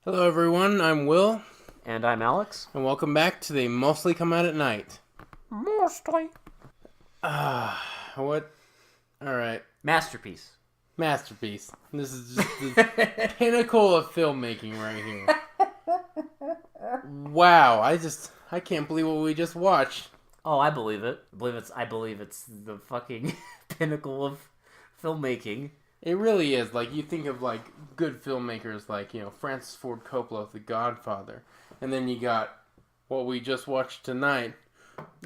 Hello everyone, I'm Will, And I'm Alex. and welcome back to They Mostly Come Out at Night. Mostly. What? Alright, Masterpiece. masterpiece. This is just the pinnacle of filmmaking right here. Wow, I can't believe what we just watched. Oh, I believe it. I believe it's the fucking pinnacle of filmmaking. It really is. Like, you think of, like, good filmmakers like, Francis Ford Coppola, The Godfather. And then you got what we just watched tonight,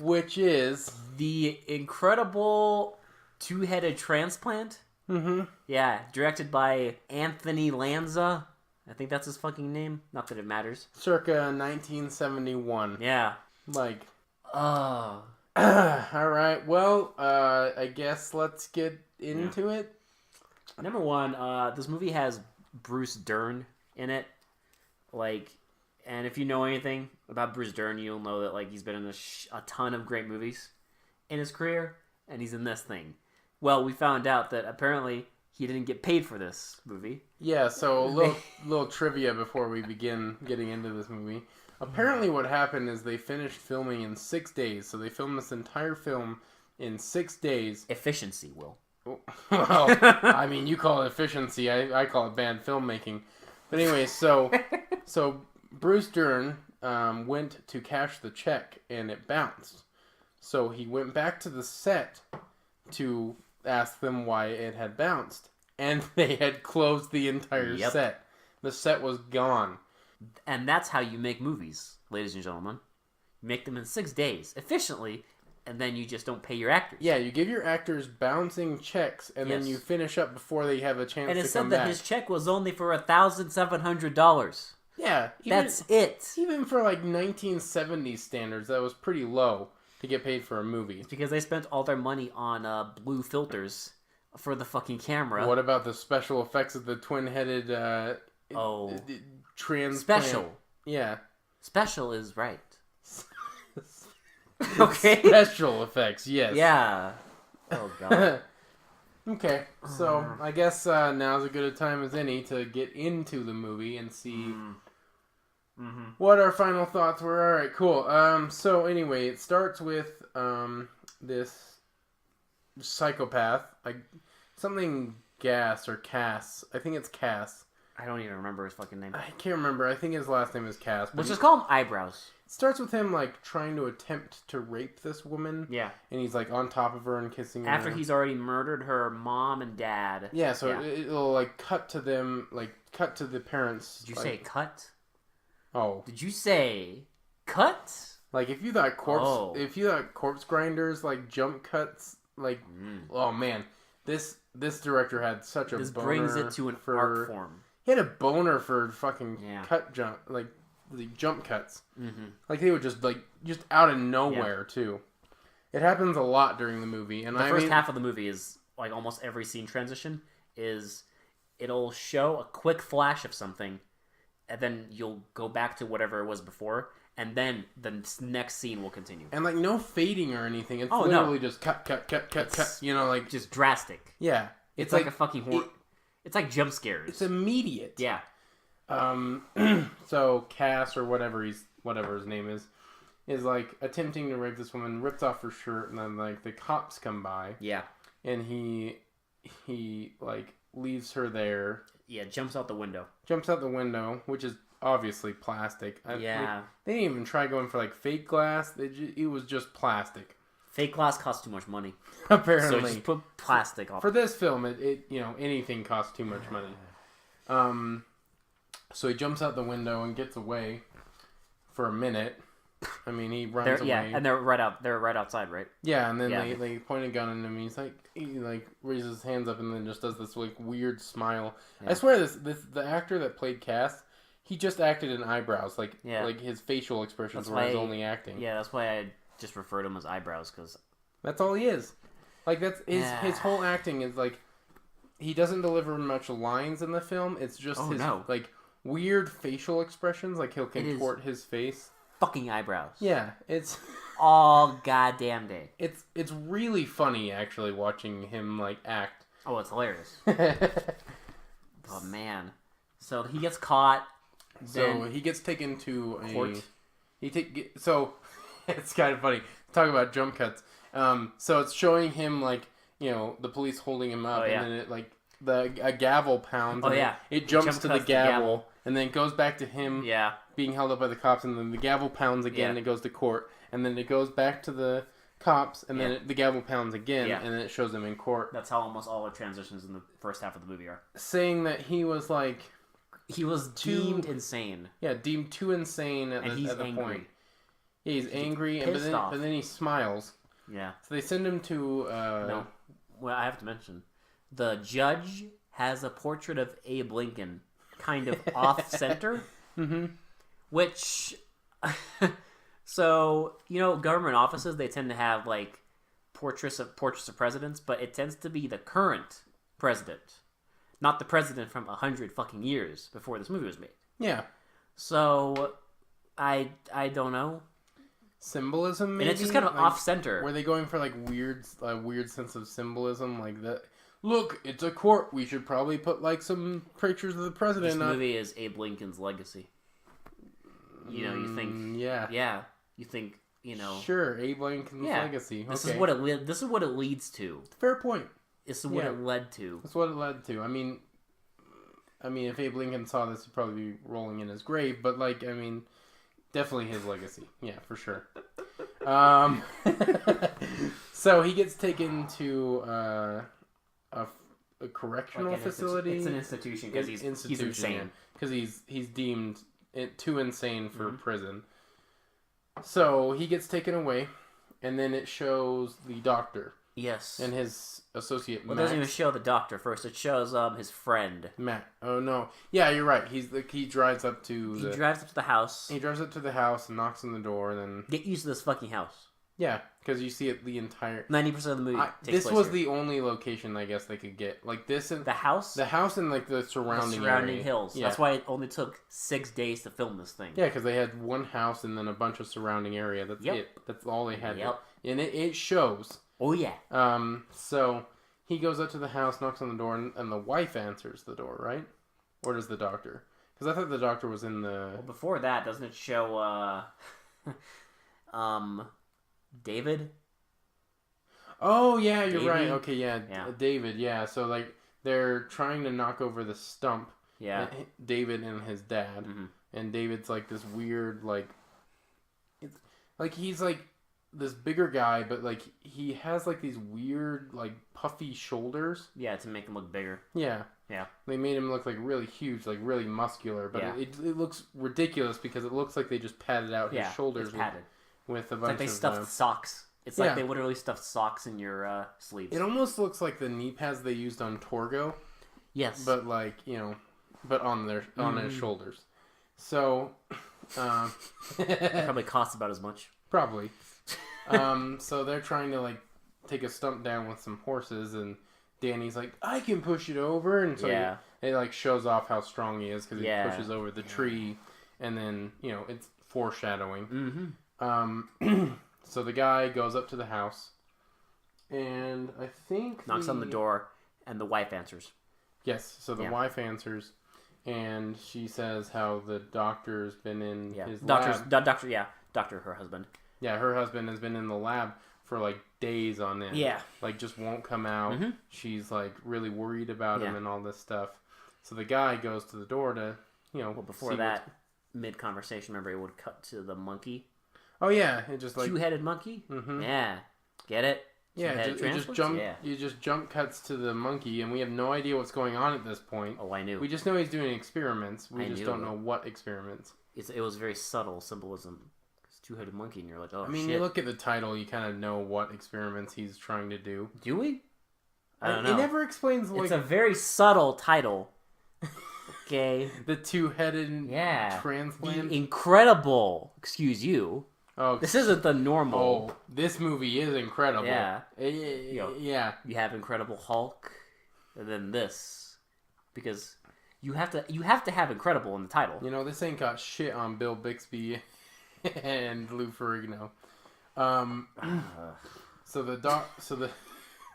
which is... The incredible two-headed transplant. Mm-hmm. Yeah, directed by Anthony Lanza. I think that's his fucking name. Not that it matters. Circa 1971. Yeah. Like... Oh. Alright, well, I guess let's get into it. Number one, this movie has Bruce Dern in it. And if you know anything about Bruce Dern, you'll know that, he's been in a ton of great movies in his career, and he's in this thing. Well, we found out that apparently he didn't get paid for this movie. Yeah, so a little trivia before we begin getting into this movie. Apparently what happened is they finished filming in 6 days, so they filmed this entire film in 6 days. Efficiency, Will. Well, I mean, you call it efficiency, I call it bad filmmaking. But anyway, so Bruce Dern went to cash the check, and it bounced. So he went back to the set to ask them why it had bounced, and they had closed the entire set. The set was gone. And that's how you make movies, ladies and gentlemen. You make them in 6 days, efficiently, and then you just don't pay your actors. Yeah, you give your actors bouncing checks, and then you finish up before they have a chance to come back. And it said that his check was only for $1,700. Yeah. That's it. Even for, 1970s standards, that was pretty low to get paid for a movie. It's because they spent all their money on blue filters for the fucking camera. What about the special effects of the twin-headed transplant? Special. Yeah. Special is right. Okay. Special effects, yes. Yeah. Oh, God. Okay, so I guess now's as good a time as any to get into the movie and see what our final thoughts were. Alright, cool. So anyway, it starts with this psychopath, something Gas or Cass. I think it's Cass. I don't even remember his fucking name. I can't remember. I think his last name is Cass. Let's just call him Eyebrows. It starts with him, trying to attempt to rape this woman. Yeah. And he's, on top of her and kissing her. After he's already murdered her mom and dad. Yeah, so it'll, cut to them, cut to the parents. Did you say cut? Oh. Did you say cut? If you thought corpse grinders, jump cuts, oh, man. This director had such a boner. This brings it to an art form. He had a boner for fucking the jump cuts. Mm-hmm. They would just out of nowhere too. It happens a lot during the movie, and the first half of the movie is almost every scene transition is it'll show a quick flash of something, and then you'll go back to whatever it was before, and then the next scene will continue. And no fading or anything. It's literally just cut. Just drastic. Yeah, it's like a fucking horror. It's like jump scares. It's immediate. Yeah. So Cass or whatever his name is attempting to rape this woman, rips off her shirt, and then the cops come by. Yeah. And he leaves her there. Yeah, jumps out the window. Which is obviously plastic. Yeah. They didn't even try going for fake glass. It was just plastic. Fake glass costs too much money. Apparently. So just put plastic on. For this film, it anything costs too much money. So he jumps out the window and gets away for a minute. I mean, he runs away. Yeah, and they're right outside, right? Yeah, and then they point a gun at him. And he raises his hands up and then just does this weird smile. Yeah. I swear, the actor that played Cass, he just acted in Eyebrows. His facial expressions were his only acting. Yeah, that's why I just refer to him as Eyebrows, because that's all he is. That's his whole acting is he doesn't deliver much lines in the film. It's just weird facial expressions. He'll contort his face. Fucking eyebrows. Yeah, it's all goddamn day. It's really funny actually watching him act. Oh, it's hilarious. Oh man. So he gets caught. So he gets taken to a court. So it's kind of funny. Talk about jump cuts. So it's showing him like the police holding him up, and then it like a gavel pounds. And it jumps to the gavel, and then it goes back to him. Being held up by the cops, and then the gavel pounds again. And it goes to court, and then it goes back to the cops, and then the gavel pounds again, and then it shows them in court. That's how almost all the transitions in the first half of the movie are. Saying that he was like. He was deemed insane. Yeah, deemed too insane at the point. Yeah, he's angry, but then he smiles. Yeah. So they send him to... No. Well, I have to mention. The judge has a portrait of Abe Lincoln kind of off-center. Mm-hmm. Which... So, government offices, they tend to have, like, portraits of presidents, but it tends to be the current president. Not the president from 100 fucking years before this movie was made. Yeah. So, I don't know. Symbolism, maybe? And it's just kind of like, off-center. Were they going for, like, weird sense of symbolism? Like, that? Look, it's a court. We should probably put, like, some pictures of the president This movie is Abe Lincoln's legacy. You think... Yeah. Yeah. You think, Sure, Abe Lincoln's legacy. This is what it leads to. Fair point. This is what it led to. That's what it led to. I mean, if Abe Lincoln saw this, he'd probably be rolling in his grave. But definitely his legacy. Yeah, for sure. So he gets taken to a correctional facility. It's an institution because he's insane. Because he's deemed too insane for prison. So he gets taken away, and then it shows the doctor. Yes. And his associate, Matt. It doesn't even show the doctor first. It shows his friend. Matt. Oh, no. Yeah, you're right. He drives up to the house. He drives up to the house and knocks on the door, and then... Get used to this fucking house. Yeah, because you see it the entire... 90% of the movie takes this place was here. the only location, I guess, they could get. Like, this and... The house? The house and, like, the surrounding hills. Yeah. That's why it only took 6 days to film this thing. Yeah, because they had one house and then a bunch of surrounding area. That's it. That's all they had. Yep. And it shows. Oh, yeah. So he goes up to the house, knocks on the door, and the wife answers the door, right? Or does the doctor? Because I thought the doctor was in the... Well, before that, doesn't it show, David? Oh, yeah, you're Davey? right. Okay, yeah. David, yeah. So, like, they're trying to knock over the stump. Yeah. David and his dad. Mm-hmm. And David's, like, this weird, like... he's, like, this bigger guy, but, like, he has, like, these weird, like, puffy shoulders. Yeah, to make him look bigger. Yeah. Yeah. They made him look, like, really huge, like, really muscular. But it looks ridiculous because it looks like they just padded out his shoulders. It's padded. With a bunch of... It's like they stuffed socks. It's like they literally stuffed socks in your sleeves. It almost looks like the knee pads they used on Torgo. Yes. But, like, but on his shoulders. So... it probably costs about as much. Probably. So they're trying to, like, take a stump down with some horses, and Danny's like, I can push it over, and so it like, shows off how strong he is, because he pushes over the tree, and then, it's foreshadowing. Mm-hmm. So the guy goes up to the house, and I think... Knocks on the door, and the wife answers. Yes, so the wife answers, and she says how the doctor's been in his lab. Doctor, her husband. Yeah, her husband has been in the lab for, like, days on end. Yeah. Like, just won't come out. Mm-hmm. She's, like, really worried about him and all this stuff. So the guy goes to the door to, Well, before that, mid-conversation, remember, it would cut to the monkey. Oh, yeah. It just, like... Two-headed monkey? Mm-hmm. Yeah. Get it? Yeah, you just jump cuts to the monkey, and we have no idea what's going on at this point. Oh, I knew. We just know he's doing experiments. We just don't know what experiments. It was very subtle symbolism. Two-headed monkey, and you're like, oh, shit. You look at the title, you kind of know what experiments he's trying to do. Do we? I don't know. It never explains, like... It's a very subtle title. Okay. The two-headed transplant? The incredible, excuse you. Oh, this isn't the normal. Oh, this movie is incredible. Yeah. Yeah. You have Incredible Hulk, and then this. Because you have to have incredible in the title. This ain't got shit on Bill Bixby and Lou Ferrigno.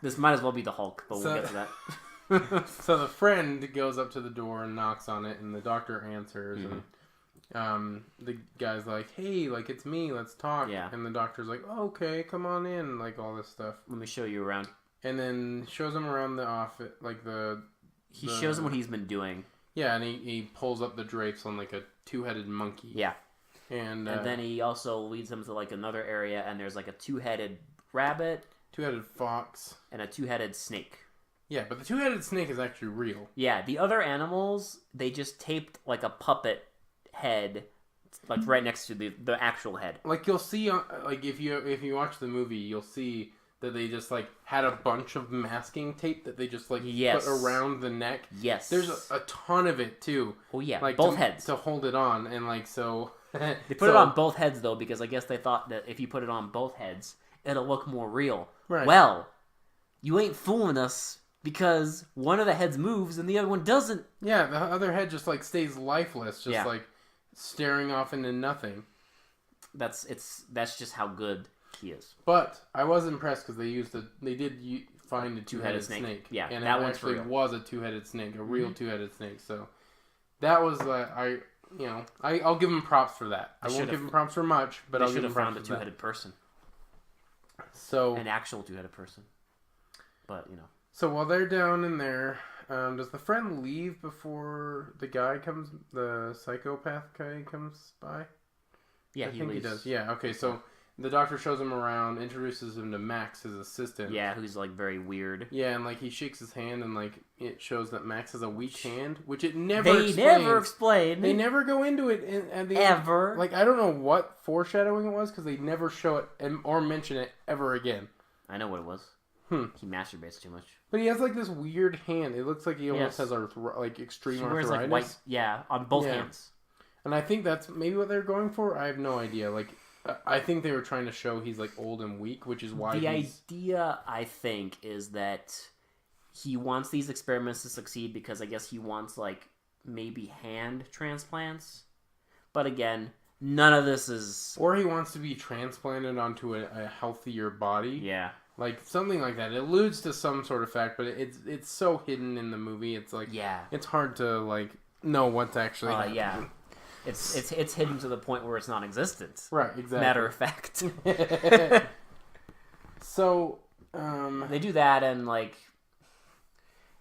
This might as well be the Hulk, but we'll get to that. So the friend goes up to the door and knocks on it, and the doctor answers, the guy's like, hey, like, it's me, let's talk. Yeah. And the doctor's like, oh, okay, come on in, like, all this stuff. Let me show you around. And then shows him around the office, like, He shows him what he's been doing. Yeah, and he pulls up the drapes on, like, a two-headed monkey. Yeah. And then he also leads him to, like, another area, and there's, like, a two-headed rabbit. Two-headed fox. And a two-headed snake. Yeah, but the two-headed snake is actually real. Yeah, the other animals, they just taped, like, a puppet head, like, right next to the actual head. Like, you'll see, like, if you watch the movie, you'll see that they just, like, had a bunch of masking tape that they just, like, yes. put around the neck. Yes. There's a ton of it, too. Oh, yeah, like, both heads. To hold it on, and, like, so... They put it on both heads, though, because I guess they thought that if you put it on both heads, it'll look more real. Right. Well, you ain't fooling us, because one of the heads moves and the other one doesn't. Yeah, the other head just, like, stays lifeless, just, like, staring off into nothing. That's just how good he is. But I was impressed because they did find a two-headed snake. Yeah, and that it one's actually real. was a two-headed snake, a real two-headed snake. So that was I'll give him props for that. I won't give him props for much, but I'll give him props for that. They should have found a two-headed person. So an actual two-headed person. But So while they're down in there, does the friend leave before the psychopath guy comes by? Yeah, I think he does. Yeah, okay, so the doctor shows him around, introduces him to Max, his assistant. Yeah, who's, like, very weird. Yeah, and, like, he shakes his hand, and, like, it shows that Max has a weak hand, which it never explains. They never go into it ever. Like, I don't know what foreshadowing it was, because they never show it or mention it ever again. I know what it was. He masturbates too much. But he has, like, this weird hand. It looks like he almost has, extreme arthritis. Like, white, on both hands. And I think that's maybe what they're going for. I have no idea. Like, I think they were trying to show he's, like, old and weak, which is why the idea, I think, is that he wants these experiments to succeed because I guess he wants, like, maybe hand transplants. But again, none of this is... Or he wants to be transplanted onto a healthier body. Yeah. Like, something like that. It alludes to some sort of fact, but it's so hidden in the movie. It's, like... Yeah. It's hard to, like, know what's actually happening. Yeah. It's hidden to the point where it's non-existent. Right, exactly. Matter of fact. So, they do that and, like,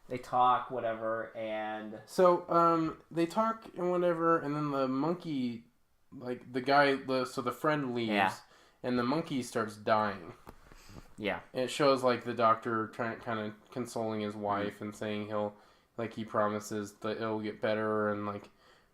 they talk, whatever, and... So, they talk and whatever, and then the monkey, like, the friend leaves, and the monkey starts dying. Yeah. And it shows, like, the doctor kind of consoling his wife and saying he promises that it'll get better and, like,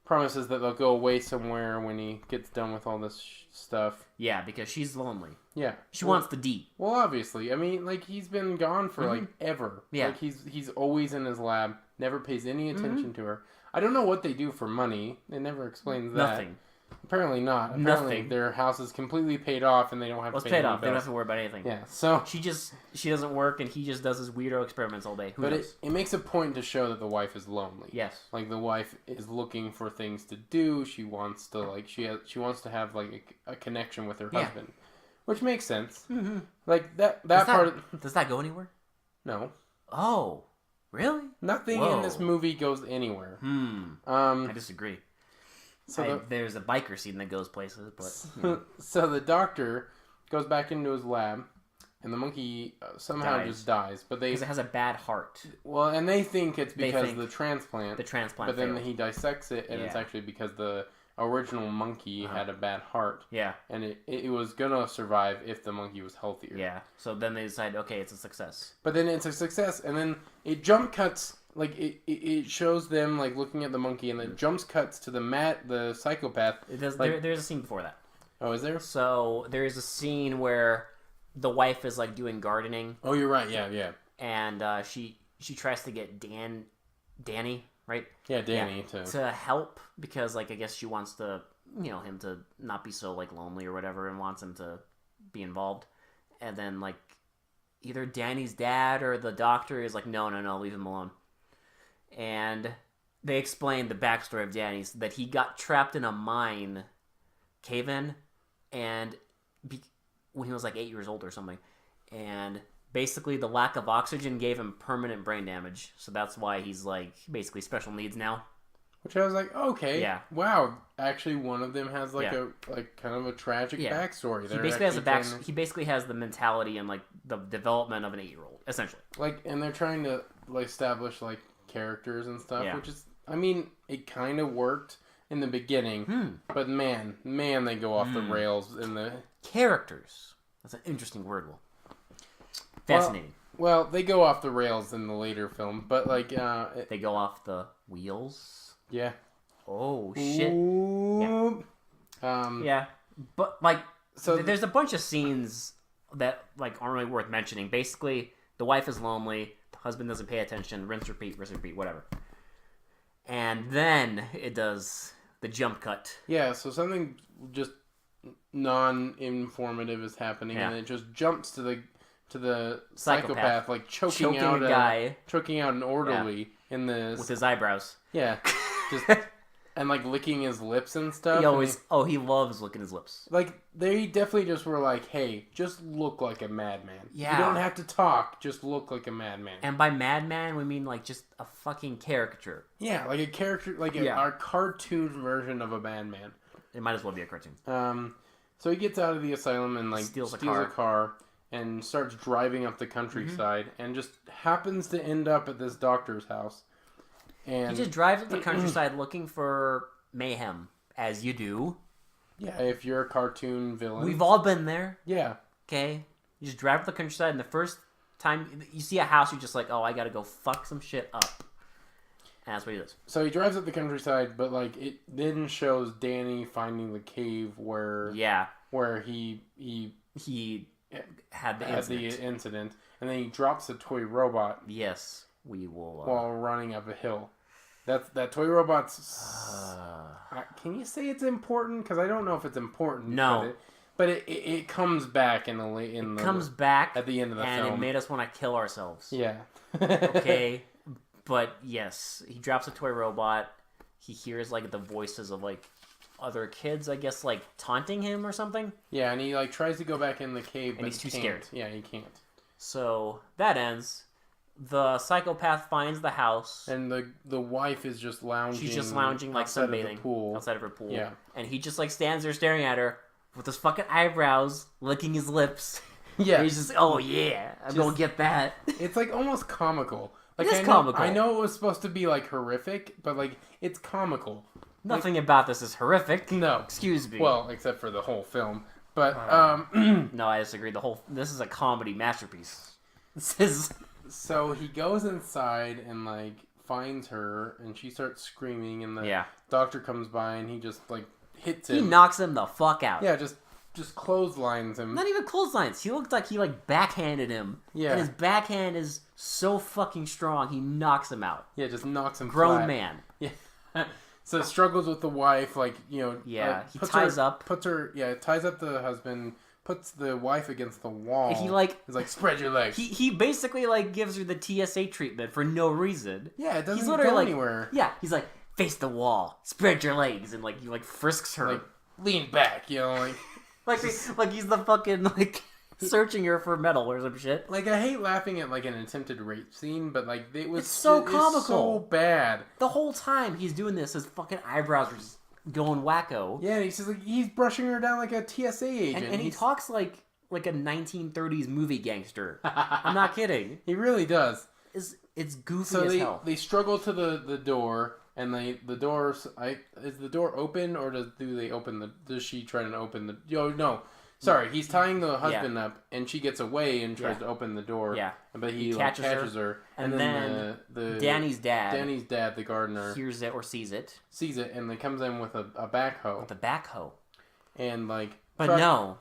promises that they'll go away somewhere when he gets done with all this stuff. Yeah, because she's lonely. Yeah. She wants the D. Well, obviously. I mean, like, he's been gone for, like, ever. Yeah. Like, he's always in his lab, never pays any attention to her. I don't know what they do for money. It never explains that. Nothing. Apparently not. Apparently Nothing. Their house is completely paid off and they don't have to pay paid any off. They don't bills. have to worry about anything. Yeah, so... She doesn't work and he just does his weirdo experiments all day. Who knows? It makes a point to show that the wife is lonely. Yes. Like, the wife is looking for things to do. She wants to, like, she wants to have, like, a connection with her husband. Which makes sense. Mm-hmm. Like, that part... Does that go anywhere? No. Oh. Really? Nothing in this movie goes anywhere. I disagree. So there's a biker scene that goes places, but... So the doctor goes back into his lab, and the monkey somehow just dies. Because it has a bad heart. Well, and they think it's because of the transplant. The transplant But then failed. he dissects it, and it's actually because the original monkey had a bad heart. Yeah. And it was going to survive if the monkey was healthier. Yeah. So then they decide, okay, it's a success. But then it's a success, and then it jump cuts... Like, it shows them, like, looking at the monkey, and then jumps cuts to the psychopath. It does. Like, there's a scene before that. Oh, is there? So, there's a scene where the wife is, like, doing gardening. Oh, you're right, yeah. And she tries to get Danny, right? Yeah, Danny, to help, because, like, I guess she wants to, him to not be so, like, lonely or whatever, and wants him to be involved. And then, like, either Danny's dad or the doctor is like, no, leave him alone. And they explain the backstory of Danny's, that he got trapped in a mine cave-in, and when he was like 8 years old or something, and basically the lack of oxygen gave him permanent brain damage, so that's why he's like basically special needs now. Which I was like, okay, Yeah. wow. Actually, one of them has Yeah. kind of a tragic Yeah. backstory. He basically has he basically has the mentality and like the development of an 8-year-old, essentially. and they're trying to like establish like characters and stuff, Yeah. which is, I mean, it kind of worked in the beginning, but man, they go off the rails in the characters. That's an interesting word. Fascinating. Well, they go off the rails in the later film, but like They go off the wheels. yeah. Oh shit. Ooh. Yeah, but like, so there's a bunch of scenes that like aren't really worth mentioning. Basically, the wife is lonely, the husband doesn't pay attention. Rinse, repeat, whatever. And then it does the jump cut. Yeah, so something just non-informative is happening, and it just jumps to the psychopath like choking out a guy, choking out an orderly in the with his eyebrows. Yeah, just and like licking his lips and stuff. He loves licking his lips. Like they definitely just were like, hey, just look like a madman. Yeah, you don't have to talk, just look like a madman. And by madman, we mean like just a fucking caricature. Yeah, like a character, like our cartoon version of a madman. It might as well be a cartoon. So he gets out of the asylum and like steals a car and starts driving up the countryside and just happens to end up at this doctor's house. And he just drives up the countryside looking for mayhem, as you do. Yeah, if you're a cartoon villain. We've all been there. Yeah. Okay? You just drive up the countryside, and the first time you see a house, you're just like, oh, I gotta go fuck some shit up. And that's what he does. So he drives up the countryside, but like it then shows Danny finding the cave where he had the incident, and then he drops a toy robot. Yes, we will. While running up a hill. That toy robot's. Can you say it's important? Because I don't know if it's important. No, but it comes back at the end of the film, and it made us want to kill ourselves. Yeah. Okay, but yes, he drops a toy robot. He hears like the voices of like other kids, I guess, like taunting him or something. Yeah, and he like tries to go back in the cave, and but he's too scared. Yeah, he can't. So that ends. The psychopath finds the house, and the wife is just lounging. She's just lounging like sunbathing outside of her pool. Yeah, and he just like stands there staring at her with his fucking eyebrows, licking his lips. Yeah, and he's just, oh yeah, I'm gonna get that. It's like almost comical. Like, it's comical. I know it was supposed to be like horrific, but like it's comical. Nothing about this is horrific. No, excuse me. Well, except for the whole film. But no, I disagree. This is a comedy masterpiece. This is. So he goes inside and like finds her, and she starts screaming, and the doctor comes by, and he just like hits him. He knocks him the fuck out. Yeah, just clotheslines him. Not even clotheslines. He looked like he like backhanded him. Yeah, and his backhand is so fucking strong. He knocks him out. Yeah, just knocks him. Grown man. Yeah. So struggles with the wife, like he ties up the husband. Puts the wife against the wall. He's like, spread your legs. He basically like gives her the TSA treatment for no reason. Yeah, it doesn't go anywhere. Yeah, he's like, face the wall, spread your legs, and like he like frisks her. Like, lean back, like he's the fucking like searching her for metal or some shit. Like, I hate laughing at like an attempted rape scene, but like it's comical, so bad. The whole time he's doing this, his fucking eyebrows are just going wacko. Yeah, he's just like he's brushing her down like a TSA agent, and he talks like a 1930s movie gangster. I'm not kidding. He really does. It's goofy as hell. They struggle to the door, and is the door open, or does she try to open the? Oh no. Sorry, he's tying the husband up, and she gets away and tries to open the door. Yeah, but he catches her, and then the Danny's dad, the gardener, hears it or sees it, and they comes in with a backhoe. And like, but no,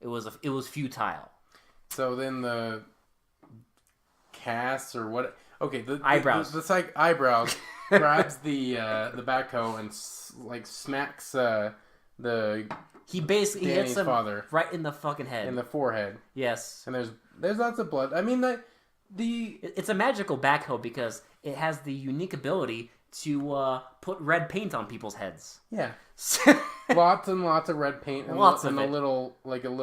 it was futile. So then the cast or what? Okay, the eyebrows. The eyebrows grabs the backhoe and like smacks the. He basically hits him father right in the fucking head. In the forehead. Yes. And there's lots of blood. I mean, it's a magical backhoe because it has the unique ability to put red paint on people's heads. Yeah. Lots and lots of red paint and a little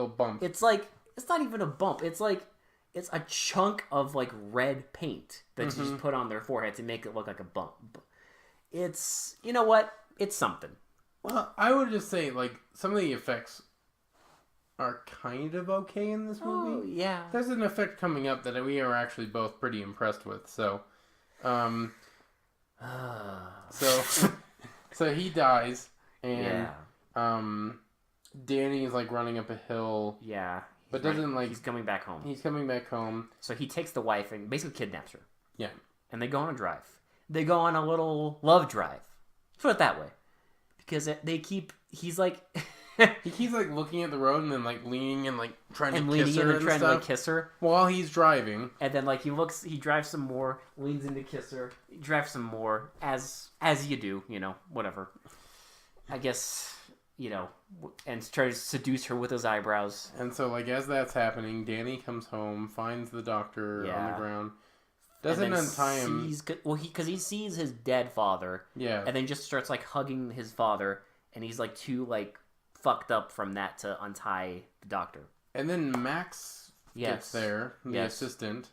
bump. It's not even a bump. It's a chunk of like red paint that you just put on their forehead to make it look like a bump. it's, you know what? It's something. Well, I would just say, like, some of the effects are kind of okay in this movie. Oh, yeah. There's an effect coming up that we are actually both pretty impressed with. So, so he dies, and Danny is like running up a hill. Yeah. But doesn't like... He's coming back home. He's coming back home. So he takes the wife and basically kidnaps her. Yeah. And they go on a drive. They go on a little love drive. Put it that way. Because he's like... he keeps like looking at the road and then like leaning and like trying to kiss her while he's driving. And then like he drives some more, leans in to kiss her, drives some more, as you do, whatever. I guess, and tries to seduce her with his eyebrows. And so like as that's happening, Danny comes home, finds the doctor on the ground. Doesn't untie him. Because he sees his dead father. Yeah. And then just starts like hugging his father, and he's like too like fucked up from that to untie the doctor. And then Max gets there, the assistant,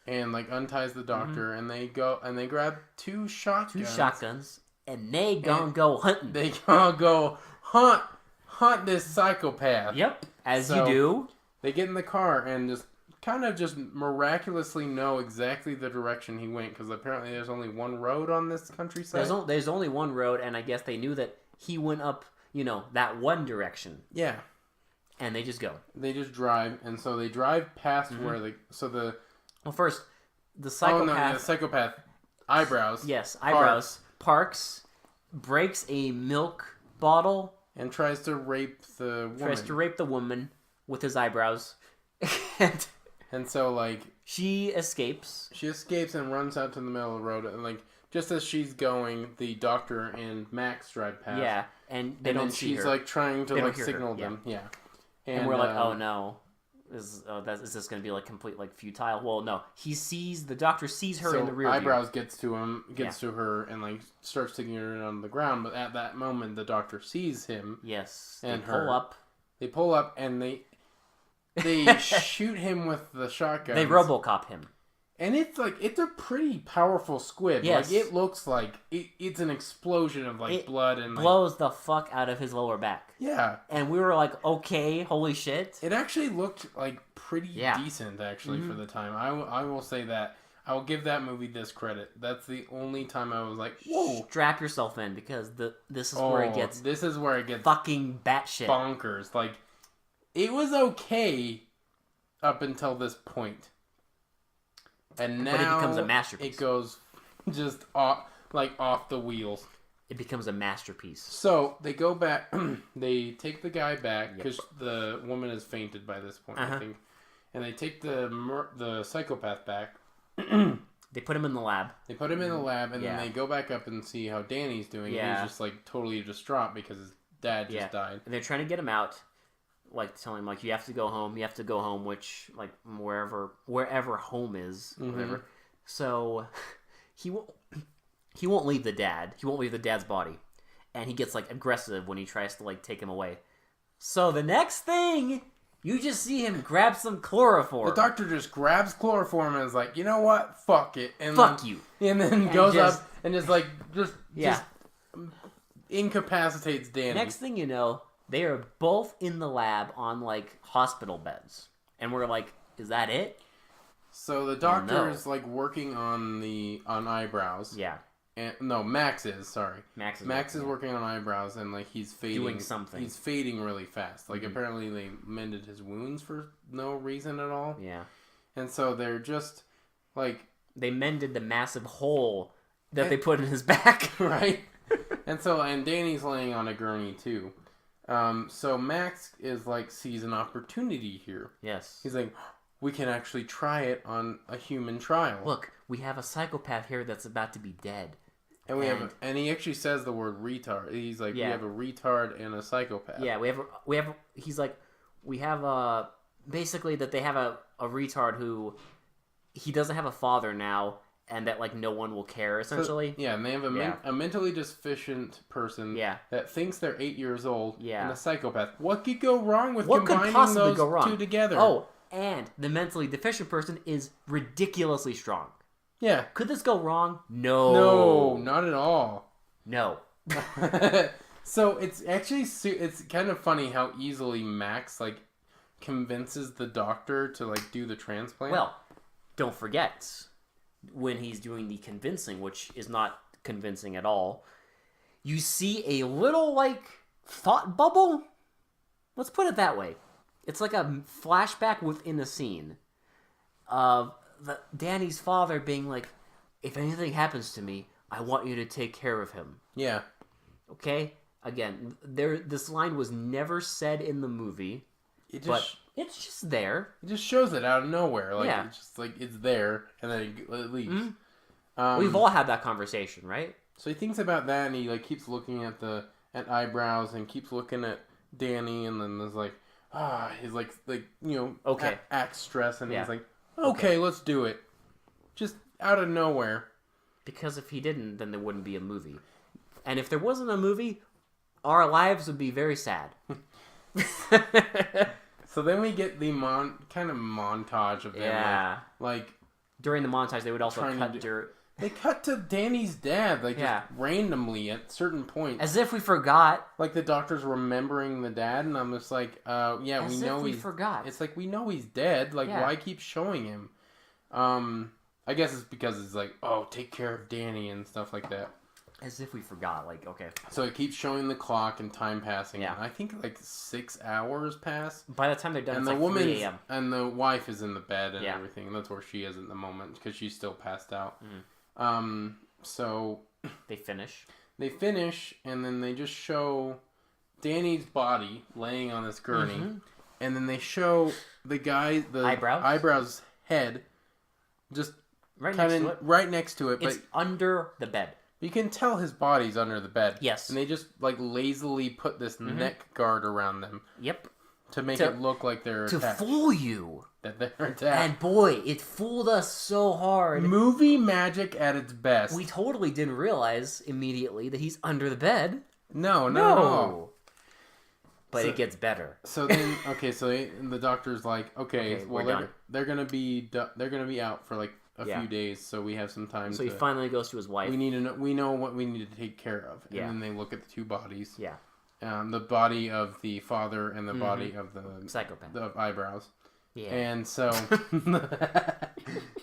and like unties the doctor, and they grab two shotguns, and they gonna go hunting. They gonna go hunt this psychopath. Yep, as you do. They get in the car and just miraculously know exactly the direction he went, because apparently there's only one road on this countryside. There's only one road, and I guess they knew that he went up, that one direction. Yeah. And they just go. They just drive, and so they drive past where Well, first, the psychopath... the psychopath eyebrows. Yes, eyebrows. Parks, breaks a milk bottle. And tries to rape the woman. With his eyebrows. And so, like... She escapes. She escapes and runs out to the middle of the road, and, like, just as she's going, the doctor and Max drive past. Yeah, and they don't see her. She's, like, trying to, like, signal them. Yeah. And we're like, oh, no. Is this going to be, like, complete, like, futile? Well, no. The doctor sees her in the rear view. Eyebrows gets to her, and, like, starts taking her on the ground, but at that moment, the doctor sees him. Yes. And They pull up, and they shoot him with the shotgun. They RoboCop him. And it's a pretty powerful squib. Yes. Like, it looks like it's an explosion of, like, blood and... blows the fuck out of his lower back. Yeah. And we were like, okay, holy shit. It actually looked, like, pretty decent, actually, for the time. I will say that. I will give that movie this credit. That's the only time I was like, whoa. Strap yourself in, because this is where it gets... This is where it gets... fucking batshit. Bonkers. Like, it was okay up until this point. And now it becomes a masterpiece. It goes just off the wheels. It becomes a masterpiece. So they go back. They take the guy back because the woman has fainted by this point, I think. And they take the psychopath back. They put him in the lab. And then they go back up and see how Danny's doing. Yeah. He's just like totally distraught because his dad just died. And they're trying to get him out. Like, telling him, like, you have to go home, which, like, wherever home is, whatever. So, he won't leave the dad. He won't leave the dad's body. And he gets, like, aggressive when he tries to, like, take him away. So, the next thing, you just see him grab some chloroform. The doctor just grabs chloroform and is like, you know what? Fuck it. And Fuck you. And then goes up and just incapacitates Danny. Next thing you know... They are both in the lab on, like, hospital beds. And we're like, is that it? So the doctor is, like, working on eyebrows. Yeah. And no, Max is, sorry. Max is working on eyebrows, and, like, he's fading. Doing something. He's fading really fast. Like, apparently they mended his wounds for no reason at all. Yeah. And so they're just, like... They mended the massive hole that they put in his back. Right? And Danny's laying on a gurney, too. So Max is like, sees an opportunity here. Yes. He's like, we can actually try it on a human trial. Look, we have a psychopath here that's about to be dead. And he actually says the word retard. He's like, we have a retard and a psychopath. Yeah, he's like, we have basically that they have a retard who, he doesn't have a father now, and that, like, no one will care, essentially. So, and they have a mentally deficient person that thinks they're 8 years old and a psychopath. What could go wrong with combining those two together? Oh, and the mentally deficient person is ridiculously strong. Yeah. Could this go wrong? No. No, not at all. No. So it's actually it's kind of funny how easily Max like convinces the doctor to like do the transplant. Well, don't forget when he's doing the convincing, which is not convincing at all. You see a little like thought bubble. Let's put it that way. It's like a flashback within a scene of Danny's father being like, "If anything happens to me, I want you to take care of him." Yeah. Okay. Again, this line was never said in the movie, but it's just there. It just shows it out of nowhere. Like Yeah. it's just like it's there and then it leaves. Mm-hmm. We've all had that conversation, right? So he thinks about that and he like keeps looking at eyebrows and keeps looking at Danny and then there's like he's like Okay. act stress and Yeah. he's like okay, let's do it. Just out of nowhere. Because if he didn't, then there wouldn't be a movie. And if there wasn't a movie, our lives would be very sad. So then we get the kind of montage of them. Yeah. Like during the montage, they would also cut They cut to Danny's dad, like Yeah. just randomly at certain points. as if we forgot. Like the doctor's remembering the dad, and I'm just like, yeah, As we know if we he's forgot. It's like we know he's dead. Like Yeah. why keep showing him? I guess it's because it's like, oh, take care of Danny and stuff like that. As if we forgot. Like, okay. So it keeps showing the clock and time passing. Yeah. And I think like 6 hours pass. By the time they're done, And it's the like 3 woman a.m. and the wife is in the bed and Yeah. everything. And that's where she is at the moment because she's still passed out. Mm. So They finish. they finish and then they just show Danny's body laying on this gurney, and then they show the eyebrows head just Right kind next to of it. right next to it, It's but under the bed. you can tell his body's under the bed. Yes. And they just like lazily put this neck guard around them Yep. to make it look like they're To attached. fool you. That they're attached. And boy, it fooled us so hard. Movie magic at its best. We totally didn't realize immediately that he's under the bed. No, not at all. But So- it gets better. So then, okay, so the doctor's like, okay, well we're done. they're gonna be out for like a Yeah. few days, so we have some time. So he finally goes to his wife. We know what we need to take care of, and Yeah. then they look at the two bodies. Yeah. The body of the father and the body of the Psychopath. the eyebrows. Yeah. And so,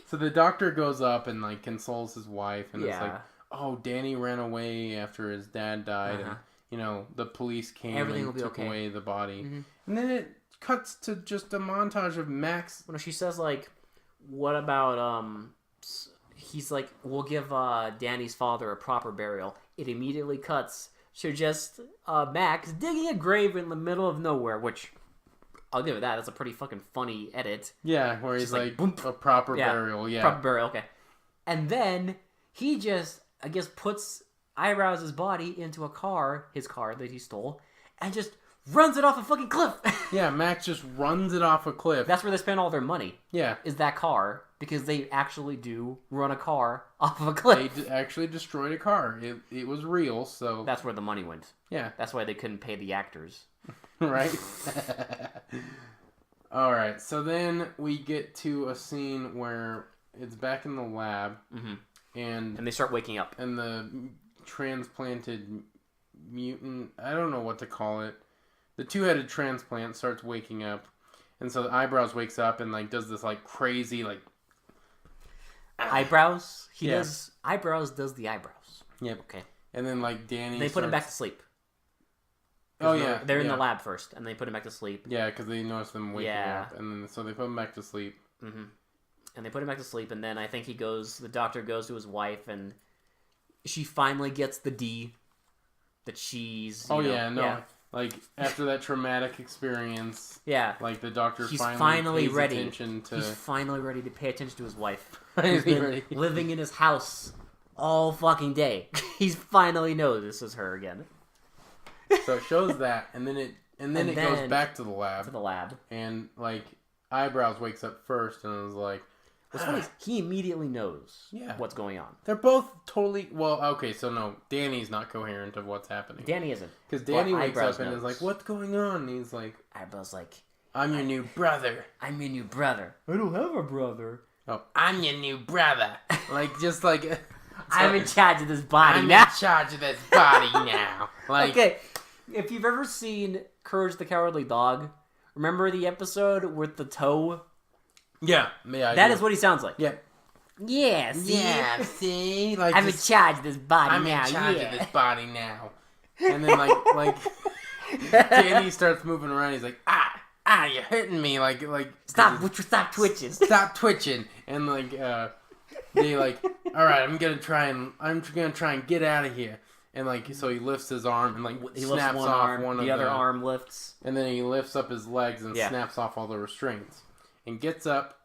so the doctor goes up and like consoles his wife, and it's like, Yeah. oh, Danny ran away after his dad died, and the police came Everything will and be took okay. away the body, and then it cuts to just a montage of Max. When she says like, what about he's like, we'll give Danny's father a proper burial. It immediately cuts to just Max digging a grave in the middle of nowhere, which I'll give it that. That's a pretty fucking funny edit. Yeah, where he's like boom. a proper burial. Yeah, Proper burial. Okay. And then he just, I guess, puts Eyebrows' body into a car, his car that he stole, and just runs it off a fucking cliff. yeah. Max just runs it off a cliff. That's where they spend all their money. Yeah, Is that car, because they actually do run a car off of a cliff. they actually destroyed a car. It was real, so That's where the money went. yeah. That's why they couldn't pay the actors. Right? Alright, so then we get to a scene where it's back in the lab, and they start waking up. And the transplanted mutant, I don't know what to call it, the two-headed transplant starts waking up, and so the Eyebrows wakes up and like does this like crazy like... Eyebrows? Yeah. Eyebrows does the eyebrows. Yep. Okay. And then like Danny They put him back to sleep. Oh yeah. They're in the lab first, and they put him back to sleep. Yeah, because they notice them waking up, and then so they put him back to sleep. And they put him back to sleep, and then I think the doctor goes to his wife, and she finally gets the D that she's... Like, after that traumatic experience, yeah, like, the doctor he's finally pays ready. attention to... He's finally ready to pay attention to his wife. Finally He's been ready. living in his house all fucking day. He's finally knows this is her again. So it shows that, and then it goes back to the lab. To the lab. And, like, Eyebrows wakes up first and is like... What's funny is he immediately knows what's going on. They're both totally... Well, okay, so no, Danny's not coherent of what's happening. Danny isn't. Because Danny wakes Eyebrows up and knows. is like, what's going on? And he's like... Eyebrows like... I'm your new brother. I'm your new brother. I don't have a brother. Oh, I'm your new brother. Like, just like... I'm in charge of this body I'm now. in charge of this body now. Like, Okay, if you've ever seen Courage the Cowardly Dog, remember the episode with the toe? yeah. That is what he sounds like. Yeah. Yeah, see? Yeah, see? Like, I'm in charge of this body I'm now, in charge yeah. of this body now. And then, like Danny starts moving around. He's like, you're hitting me. Like, Stop twitching. stop twitching. And, like, they, like, all right, I'm gonna try and get out of here. And, like, so he lifts his arm and, like, He snaps lifts one off arm, one of the other arm lifts. and then he lifts up his legs and Yeah. snaps off all the restraints. And gets up,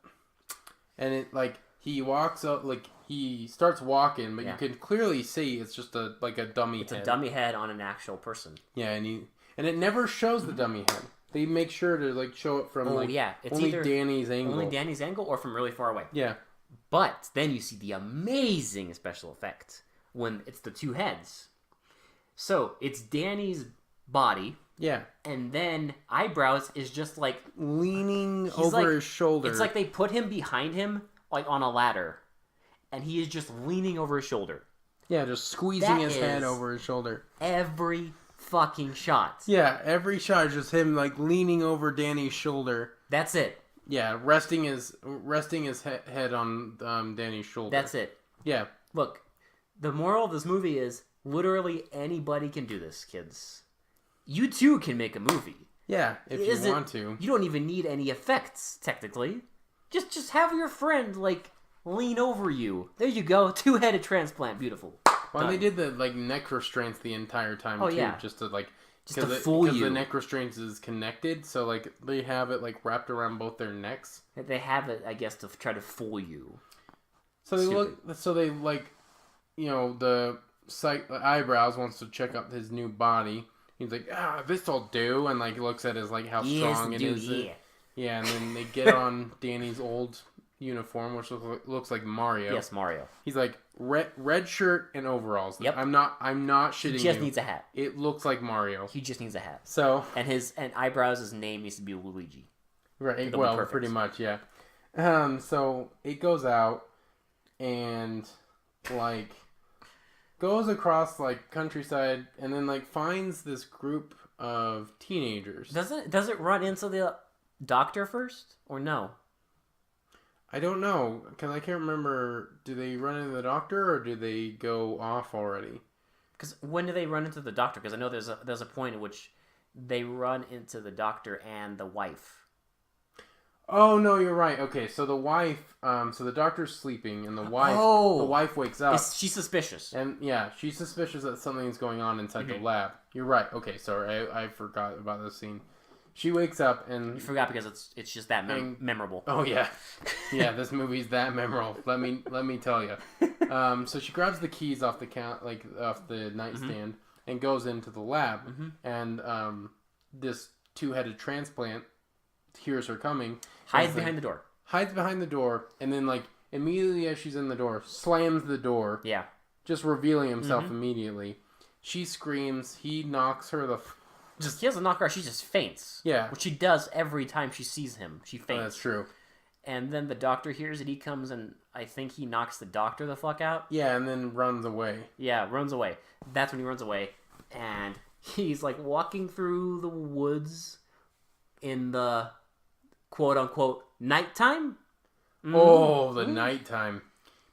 and it, like, he walks up, like, he starts walking, but Yeah. you can clearly see it's just a dummy It's head. a dummy head on an actual person. Yeah, and it never shows the dummy head. They make sure to, like, show it from, It's only either Danny's angle. only Danny's angle or from really far away. Yeah. But then you see the amazing special effect when it's the two heads. So it's Danny's body, Yeah. and then Eyebrows is just like Leaning He's over like- his shoulder. it's like they put him behind him like on a ladder, and he is just leaning over his shoulder. yeah, just squeezing That his head is- over his shoulder. Every fucking shot. Yeah, every shot is just him, like, leaning over Danny's shoulder. That's it. Yeah, resting his head on Danny's shoulder. That's it. Yeah. Look, the moral of this movie is literally anybody can do this, kids. You too can make a movie. Yeah, if Is you it- want to. You don't even need any effects, technically. Just have your friend, like, lean over you. There you go. Two-headed transplant. Beautiful. Well, Done. they did the, like, neck restraints the entire time, Oh, too. yeah. Just to, like... Just to fool Because you. the neck restraints is connected, so, like, they have it, like, wrapped around both their necks. They have it, I guess, to try to fool you. So they like, you know, the Eyebrows wants to check out his new body. He's like, this'll do, and, like, looks at his, like, how strong it is. Yeah. Yeah, and then they get on Danny's old uniform, which looks like Mario. Yes, Mario. He's like, red shirt and overalls. Yep. I'm not shitting He just you. needs a hat. It looks like Mario. He just needs a hat. So, And Eyebrows' name needs to be Luigi. right, It'll be well, perfect. pretty much, yeah. So it goes out and, like, goes across, like, countryside and then, like, finds this group of teenagers. Does it run into the doctor first or no? I don't know, because I can't remember, do they run into the doctor or do they go off already? Because when do they run into the doctor? Because I know there's a point at which they run into the doctor and the wife. Oh, no, you're right. Okay, so the wife, so the doctor's sleeping and the wife wakes up. She's suspicious. And, yeah, she's suspicious that something's going on inside Mm-hmm. the lab. You're right. Okay, sorry, I forgot about this scene. She wakes up and... You forgot because it's just that memorable. Oh, yeah. Yeah, this movie's that memorable. Let me tell you. So she grabs the keys off the off the nightstand and goes into the lab. And this two-headed transplant hears her coming. Hides behind the door. Hides behind the door, and then, like, immediately as she's in the door, slams the door. Yeah. Just revealing himself immediately. She screams. He knocks her He doesn't knock her out. She just faints. Yeah. Which she does every time she sees him. She faints. Oh, that's true. And then the doctor hears it. He comes and I think he knocks the doctor the fuck out. Yeah, and then runs away. Yeah, runs away. That's when he runs away. And he's like walking through the woods in the quote-unquote nighttime. Oh, the nighttime.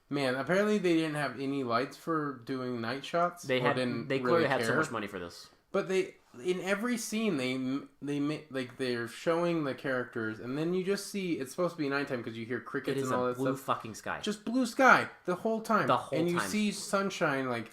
Man, apparently they didn't have any lights for doing night shots. They clearly had so much money for this. But they, in every scene, they're showing the characters, and then you just see it's supposed to be nighttime because you hear It crickets is and all a that blue stuff. fucking sky. Just blue sky the whole time. The whole and you time. see sunshine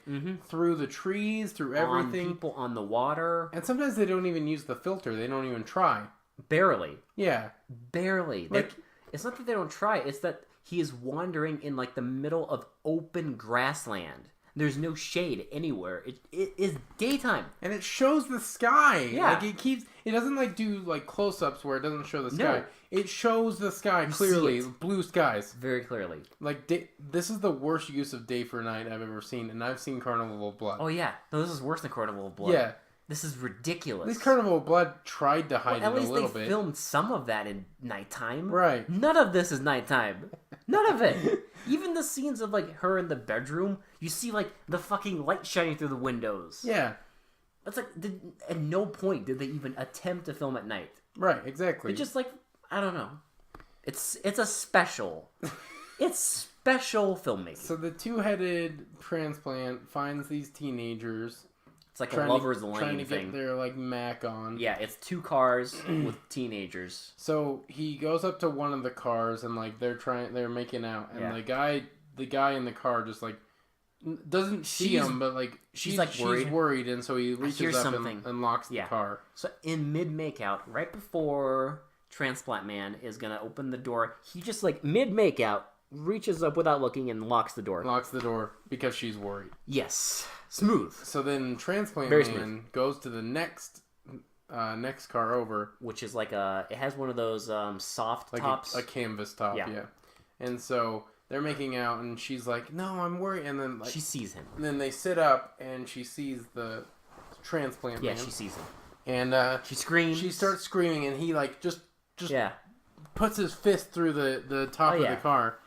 through the trees, through everything. On people on the water. And sometimes they don't even use the filter. They don't even try. Barely. Yeah. Barely. Like- It's not that they don't try. It's that he is wandering in like the middle of open grassland. There's no shade anywhere. It is daytime. And it shows the sky. Yeah. Like it doesn't like do like close-ups where it doesn't show the sky. No. It shows the sky see clearly. it. Blue skies. Very clearly. Like this is the worst use of day for night I've ever seen, and I've seen Carnival of Blood. Oh yeah. No, this is worse than Carnival of Blood. Yeah. This is ridiculous. At least Carnival of Blood tried to hide At it a least little they bit. filmed some of that in nighttime. Right. None of this is nighttime. None of it. Even the scenes of like her in the bedroom, you see like the fucking light shining through the windows. Yeah. It's like at no point did they even attempt to film at night. Right, exactly. It's just like, I don't know. It's a special. It's special filmmaking. So the two-headed transplant finds these teenagers. It's like a lover's lane trying to thing. get their like Mac on. Yeah, it's 2 cars with teenagers. So he goes up to one of the cars and like they're making out, and the guy in the car just like doesn't see him, but like she's worried, and so he reaches up and locks the car. So in mid makeout, right before Transplant Man is gonna open the door, he just like mid makeout reaches up without looking and locks the door. Locks the door because she's worried. Yes, smooth. So then Transplant Man goes to the next car over, which is like it has one of those soft like tops, a canvas top, yeah. And so they're making out, and she's like, "No, I'm worried." And then like, she sees him. And then they sit up, and she sees the Transplant Man. Yeah, she sees him, and she screams. She starts screaming, and he like just puts his fist through the top of the car,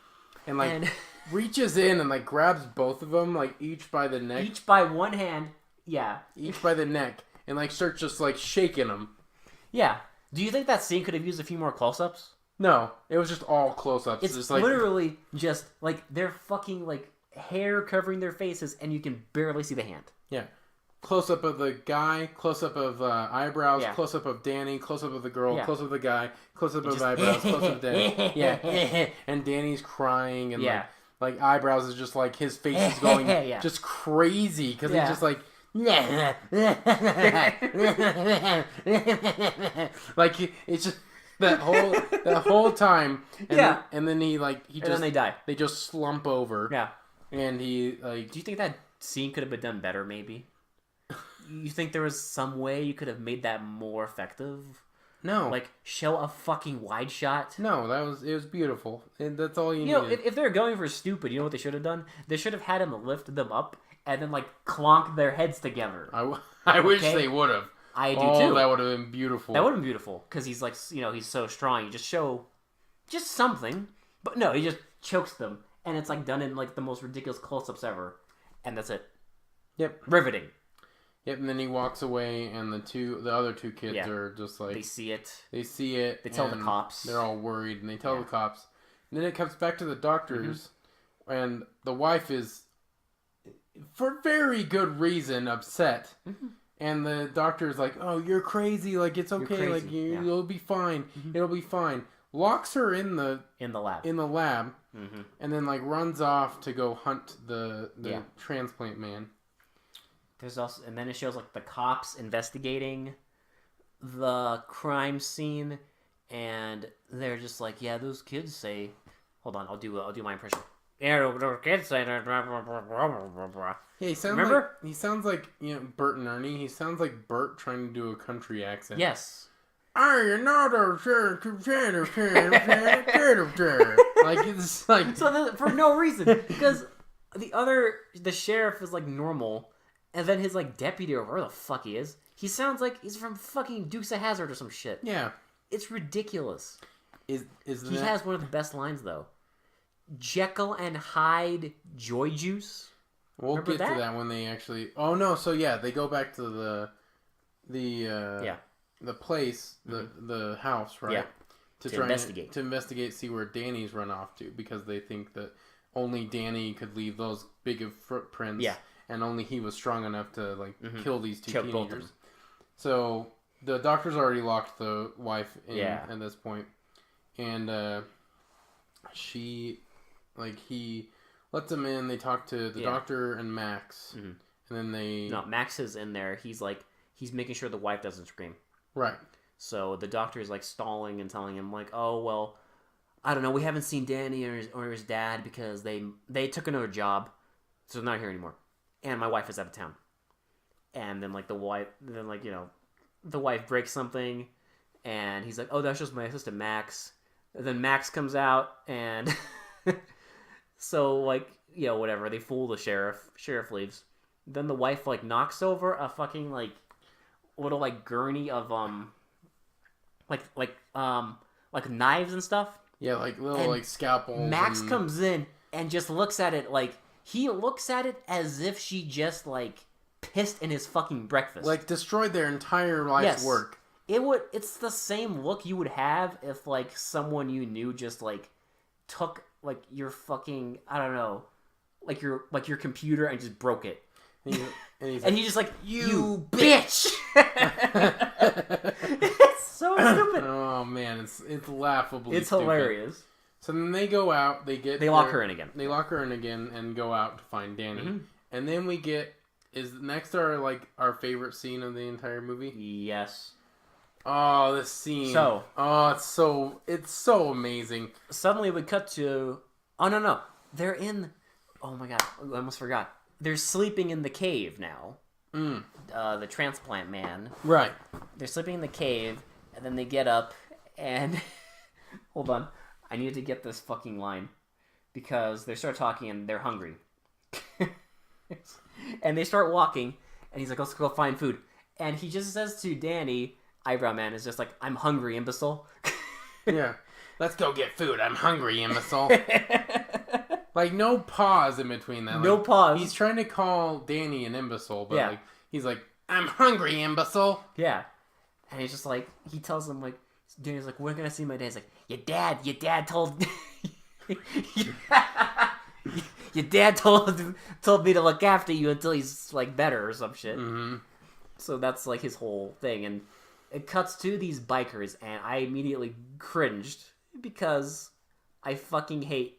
and like reaches in and like grabs both of them, like each by the neck, each by one hand, each by the neck, and like starts just like shaking them. Yeah. Do you think that scene could have used a few more close-ups? No, it was just all close-ups. It's just like literally just like they're fucking like hair covering their faces, and you can barely see the hand. Yeah. Close-up of the guy, close-up of eyebrows, close-up of Danny, close-up of the girl, close-up of the guy, close-up of eyebrows, close-up of Danny. Yeah. And Danny's crying, and like eyebrows is just like his face is going just crazy because he's just like like it's just that whole time, and then then they die. They just slump over. Yeah. And he like. Do you think that scene could have been done better? Maybe. You think there was some way you could have made that more effective? No. Like show a fucking wide shot. No, it was beautiful. And that's all you needed. know, if they're going for stupid, you know what they should have done? They should have had him lift them up and then like clonk their heads together. I wish they would have. I do too. That would have been beautiful. That would have been beautiful because he's like, he's so strong. You just show just something, but no, he just chokes them, and it's like done in like the most ridiculous close-ups ever, and that's it. Yep, riveting. Yep, and then he walks away, and the other 2 kids are just like they see it. They see it. They tell the cops. They're all worried, and they tell the cops. And then it comes back to the doctors, and the wife is, for very good reason, upset. And the doctor's like, "Oh, you're crazy. Like it's okay. Like you'll be fine. It'll be fine." Locks her in the lab, and then like runs off to go hunt the transplant man. There's also, and then it shows like the cops investigating the crime scene, and they're just like, "Yeah, those kids say." Hold on, I'll do my impression. Yeah, those kids say. Yeah, he sounds like Bert and Ernie. He sounds like Bert trying to do a country accent. Yes. I know like it's like so for no reason because the sheriff is like normal, and then his like deputy or wherever the fuck he is, he sounds like he's from fucking Dukes of Hazzard or some shit. Yeah, it's ridiculous. He has one of the best lines though. Jekyll and Hyde joy juice. We'll get to that when they actually. Oh no! So yeah, they go back to the place, the house, right? Yeah. To investigate, see where Danny's run off to, because they think that only Danny could leave those big of footprints. Yeah. And only he was strong enough to like kill these 2 teenagers. So the doctor's already locked the wife in at this point, and he lets him in. They talk to the doctor and Max, and then Max is in there. He's making sure the wife doesn't scream. Right. So the doctor is like stalling and telling him like, "Oh well, I don't know. We haven't seen Danny or his dad because they took another job, so they're not here anymore. And my wife is out of town." And then like the wife breaks something, and he's like, "Oh, that's just my assistant Max." And then Max comes out, and so like whatever. They fool the sheriff. Sheriff leaves. Then the wife like knocks over a fucking like little like gurney of like knives and stuff, Yeah, like little And like scalpels. Max and... comes in and just looks at it like he looks at it as if she just like pissed in his fucking breakfast. Like destroyed their entire life's work. It's the same look you would have if like someone you knew just like took like your fucking, I don't know, like your computer and just broke it. And he's just like, you bitch. It's so stupid. Oh man, it's laughably It's stupid. hilarious. So then they go out, they lock her in again. They lock her in again and go out to find Danny. And then we get next our favorite scene of the entire movie? Yes. Oh, this scene. It's so amazing. Suddenly we cut to, oh no. They're in, oh my god, I almost forgot. They're sleeping in the cave now. The transplant man. Right. They're sleeping in the cave, and then they get up, and... Hold on. I need to get this fucking line. Because they start talking, and they're hungry. And they start walking, and he's like, let's go find food. And he just says to Danny, Eyebrow Man, is just like, I'm hungry, imbecile. Yeah. Let's go get food. I'm hungry, imbecile. Like, no pause in between that. No pause. He's trying to call Danny an imbecile, but Yeah. he's like, I'm hungry, imbecile. Yeah. And he's just like, he tells him, like, Danny's like, when can I see my dad? He's like, your dad told... your dad told me to look after you until he's, like, better or some shit. Mm-hmm. So that's, like, his whole thing. And it cuts to these bikers, and I immediately cringed because I fucking hate